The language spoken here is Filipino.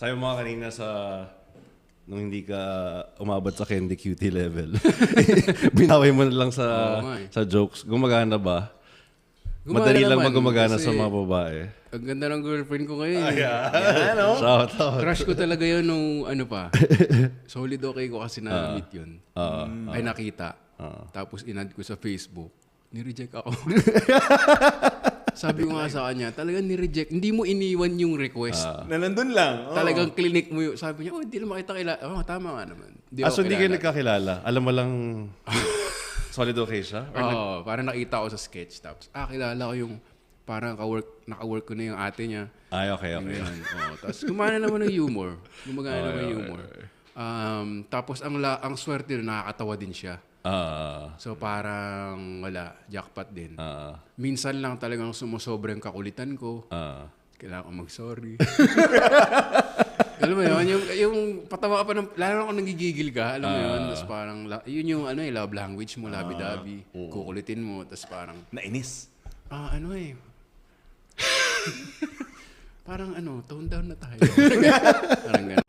Sabi mo nga kanina nung hindi ka umabot sa Candy Cutie level. Binaway mo na lang sa jokes. Gumagana ba? Madali lang ba gumagana sa mga babae? Ang ganda ng girlfriend ko ngayon. Shout out. Crush ko talaga yun nung ano pa. Solid okay ko kasi na-meet yun. Ay nakita. Tapos in-add ko sa Facebook. Ni-reject ako. Sabi ko nga sa kanya, talagang ni-reject. Hindi mo iniwan yung request. Na nandun lang. Talagang clinic mo yung, sabi niya, hindi naman kita kilala. Tama nga naman. So hindi kayo nagkakilala? Alam mo lang solid okay siya? Oo, parang nakita ko sa sketch. Tapos, kilala ko yung parang naka-work ko na yung ate niya. Ay, okay. Tapos gumana naman ng humor. Gumagana naman yung humor. Tapos ang swerte na nakakatawa din siya. So parang wala, jackpot din. Minsan lang talagang sumusobrang kakulitan ko. Kailangan ko mag-sorry. Alam mo yun, yung patawa ka pa ng, lalo ako nagigigil ka, alam mo yun, tapos parang, yun yung love language mo, labi-dabi, kukulitin mo, tapos parang, Nainis. parang tone down na tayo. Parang ganun.